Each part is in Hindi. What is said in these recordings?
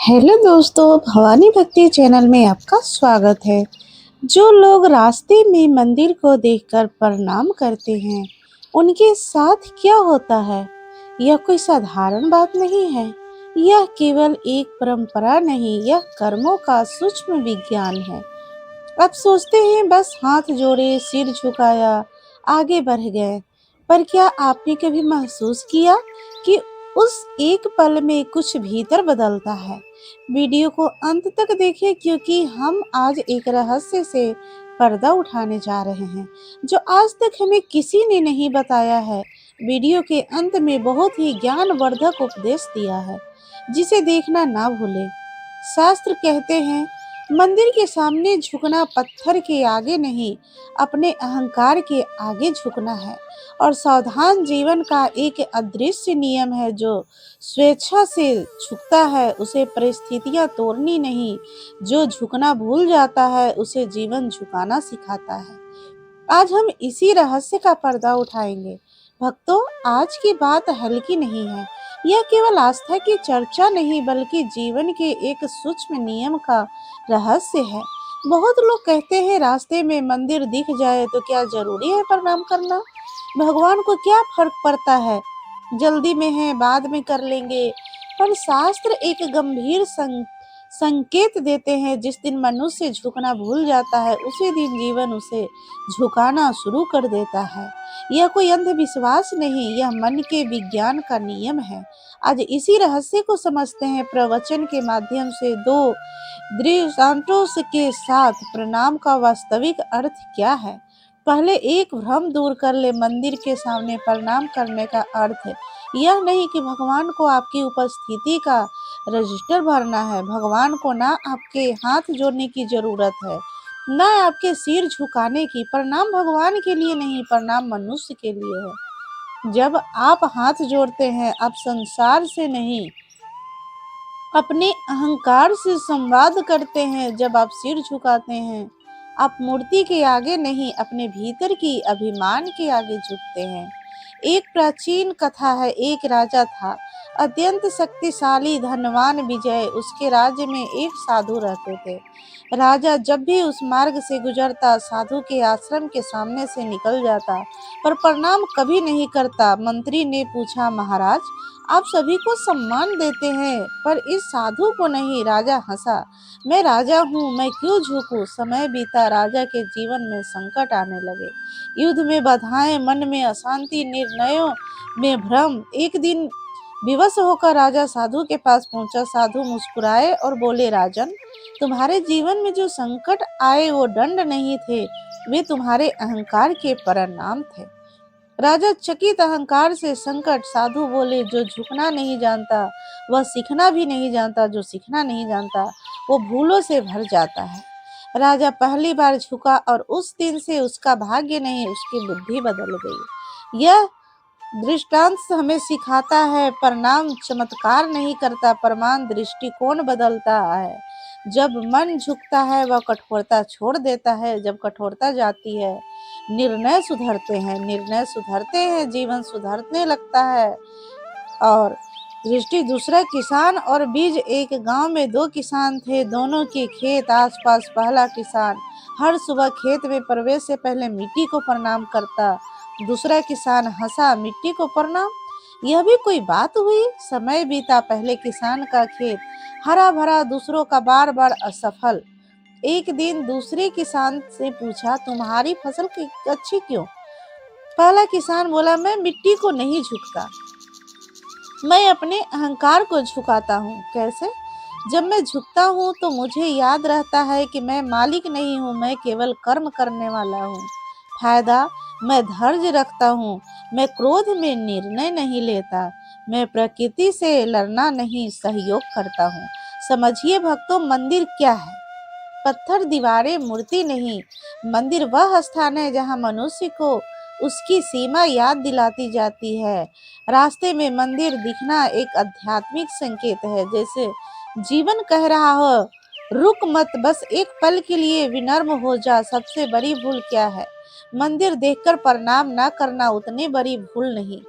हेलो दोस्तों, भवानी भक्ति चैनल में आपका स्वागत है। जो लोग रास्ते में मंदिर को देखकर प्रणाम करते हैं, उनके साथ क्या होता है? यह कोई साधारण बात नहीं है। यह केवल एक परंपरा नहीं, यह कर्मों का सूक्ष्म विज्ञान है। आप सोचते हैं बस हाथ जोड़े, सिर झुकाया, आगे बढ़ गए। पर क्या आपने कभी महसूस किया कि उस एक पल में कुछ भीतर बदलता है? वीडियो को अंत तक देखें, क्योंकि हम आज एक रहस्य से पर्दा उठाने जा रहे हैं जो आज तक हमें किसी ने नहीं बताया है। वीडियो के अंत में बहुत ही ज्ञानवर्धक उपदेश दिया है, जिसे देखना ना भूलें। शास्त्र कहते हैं, मंदिर के सामने झुकना पत्थर के आगे नहीं, अपने अहंकार के आगे झुकना है। और सावधान जीवन का एक अदृश्य नियम है, जो स्वेच्छा से झुकता है उसे परिस्थितियां तोड़नी नहीं, जो झुकना भूल जाता है उसे जीवन झुकाना सिखाता है। आज हम इसी रहस्य का पर्दा उठाएंगे। भक्तों, आज की बात हल्की नहीं है। यह केवल आस्था की चर्चा नहीं, बल्कि जीवन के एक सूक्ष्म नियम का रहस्य है। बहुत लोग कहते हैं, रास्ते में मंदिर दिख जाए तो क्या जरूरी है प्रणाम करना? भगवान को क्या फर्क पड़ता है, जल्दी में है, बाद में कर लेंगे। पर शास्त्र एक गंभीर संकेत देते हैं, जिस दिन मनुष्य झुकना भूल जाता है, उसी दिन जीवन उसे झुकाना शुरू कर देता है। यह कोई अंधविश्वास नहीं, यह मन के विज्ञान का नियम है। आज इसी रहस्य को समझते हैं। प्रवचन के माध्यम से दो दृष्टांतों के साथ प्रणाम का वास्तविक अर्थ क्या है। पहले एक भ्रम दूर कर ले, मंदिर के सामने प्रणाम करने का अर्थ यह नहीं कि भगवान को आपकी उपस्थिति का रजिस्टर भरना है। भगवान को ना आपके हाथ जोड़ने की जरूरत है, ना आपके सिर झुकाने की। प्रणाम भगवान के लिए नहीं, प्रणाम मनुष्य के लिए है। जब आप हाथ जोड़ते हैं, आप संसार से नहीं, अपने अहंकार से संवाद करते हैं। जब आप सिर झुकाते हैं, आप मूर्ति के आगे नहीं, अपने भीतर की अभिमान के आगे झुकते हैं। एक प्राचीन कथा है। एक राजा था, अत्यंत शक्तिशाली, धनवान, विजय। उसके राज्य में एक साधु रहते थे। राजा जब भी उस मार्ग से गुजरता, साधु के आश्रम के सामने से निकल जाता, पर प्रणाम कभी नहीं करता। मंत्री ने पूछा, महाराज, आप सभी को सम्मान देते हैं, पर इस साधु को नहीं। राजा हंसा, मैं राजा हूँ, मैं क्यों झुकूं? समय बीता, राजा के जीवन में संकट आने लगे। युद्ध में बाधाएं, मन में अशांति, निर्णयों में भ्रम। एक दिन विवश होकर राजा साधु के पास पहुंचा। साधु मुस्कुराए और बोले, राजन, तुम्हारे जीवन में जो संकट आए वो दंड नहीं थे, वे तुम्हारे अहंकार के परिणाम थे। राजा चकित, अहंकार से संकट? साधु बोले, जो झुकना नहीं जानता वह सीखना भी नहीं जानता, जो सीखना नहीं जानता वो भूलों से भर जाता है। राजा पहली बार झुका और उस दिन से उसका भाग्य नहीं, उसकी बुद्धि बदल गई। यह दृष्टांत हमें सिखाता है, प्रणाम चमत्कार नहीं करता, प्रमाण दृष्टिकोण बदलता है। जब मन झुकता है, वह कठोरता छोड़ देता है। जब कठोरता जाती है, निर्णय सुधरते हैं। निर्णय सुधरते हैं, जीवन सुधरने लगता है। और दृष्टि दूसरा, किसान और बीज। एक गांव में दो किसान थे, दोनों के खेत आसपास। पहला किसान हर सुबह खेत में प्रवेश से पहले मिट्टी को प्रणाम करता। दूसरा किसान हंसा, मिट्टी को प्रणाम, यह भी कोई बात हुई? समय बीता, पहले किसान का खेत हरा भरा, दूसरों का बार बार असफल। एक दिन दूसरे किसान से पूछा, तुम्हारी फसल अच्छी क्यों? पहला किसान बोला, मैं मिट्टी को नहीं झुकता, मैं अपने अहंकार को झुकाता हूँ। कैसे? जब मैं झुकता हूँ तो मुझे याद रहता है कि मैं मालिक नहीं हूँ, मैं केवल कर्म करने वाला हूँ। फायदा, मैं धैर्य रखता हूँ, मैं क्रोध में निर्णय नहीं लेता, मैं प्रकृति से लड़ना नहीं, सहयोग करता हूँ। समझिए भक्तों, मंदिर क्या है? पत्थर, दीवारें, मूर्ति नहीं। मंदिर वह स्थान है जहाँ मनुष्य को उसकी सीमा याद दिलाती जाती है। रास्ते में मंदिर दिखना एक आध्यात्मिक संकेत है, जैसे जीवन कह रहा हो, रुक मत, बस एक पल के लिए विनम्र हो जा। सबसे बड़ी भूल क्या है? मंदिर देखकर प्रणाम ना करना उतनी बड़ी भूल नहीं,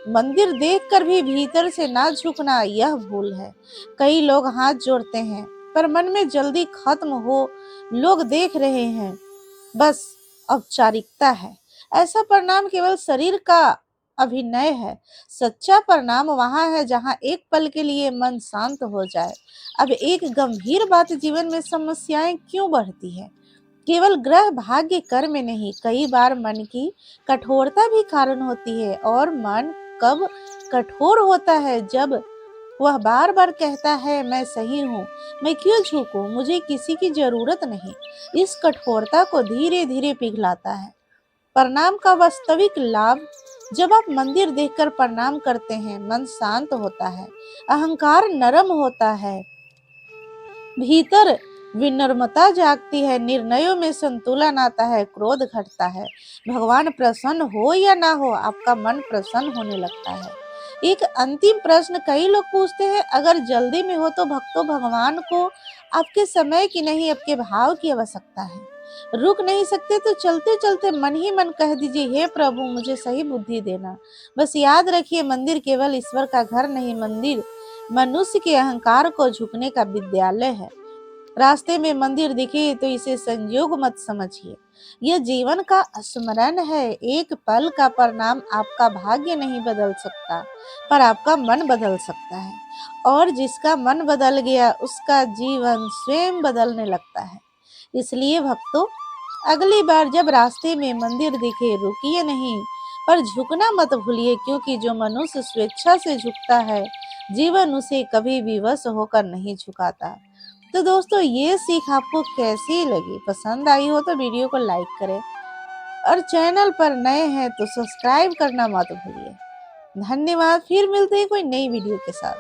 मंदिर देखकर भी भीतर से ना झुकना यह भूल है। कई लोग हाथ जोड़ते हैं पर मन में जल्दी खत्म हो, लोग देख रहे हैं, बस औपचारिकता है। ऐसा प्रणाम केवल शरीर का अभिनय है। सच्चा प्रणाम वहां है जहां एक पल के लिए मन शांत हो जाए। अब एक गंभीर बात, जीवन में समस्याएं क्यों बढ़ती है? केवल ग्रह भाग्य कर्म में नहीं, कई बार मन की कठोरता भी कारण होती है। और मन कब कठोर होता है? जब वह बार बार कहता है मैं सही हूँ, मैं क्यों झुकूं, मुझे किसी की जरूरत नहीं। इस कठोरता को धीरे धीरे पिघलाता है प्रणाम का वास्तविक लाभ। जब आप मंदिर देखकर प्रणाम करते हैं, मन शांत होता है, अहंकार नरम होता है, भीतर विनम्रता जागती है, निर्णयों में संतुलन आता है, क्रोध घटता है। भगवान प्रसन्न हो या ना हो, आपका मन प्रसन्न होने लगता है। एक अंतिम प्रश्न कई लोग पूछते हैं, अगर जल्दी में हो तो भक्तों, भगवान को आपके समय की नहीं, आपके भाव की आवश्यकता है। रुक नहीं सकते तो चलते चलते मन ही मन कह दीजिए, हे प्रभु मुझे सही बुद्धि देना। बस याद रखिए, मंदिर केवल ईश्वर का घर नहीं, मंदिर मनुष्य के अहंकार को झुकने का विद्यालय है। रास्ते में मंदिर दिखे तो इसे संयोग मत समझिए, यह जीवन का स्मरण है। एक पल का प्रणाम आपका भाग्य नहीं बदल सकता, पर आपका मन बदल सकता है। और जिसका मन बदल गया, उसका जीवन स्वयं बदलने लगता है। इसलिए भक्तों, अगली बार जब रास्ते में मंदिर दिखे, रुकिए नहीं, पर झुकना मत भूलिए, क्योंकि जो मनुष्य स्वेच्छा से झुकता है, जीवन उसे कभी विवश होकर नहीं झुकाता। तो दोस्तों, ये सीख आपको कैसी लगी? पसंद आई हो तो वीडियो को लाइक करें, और चैनल पर नए हैं तो सब्सक्राइब करना मत भूलिए। धन्यवाद। फिर मिलते हैं कोई नई वीडियो के साथ।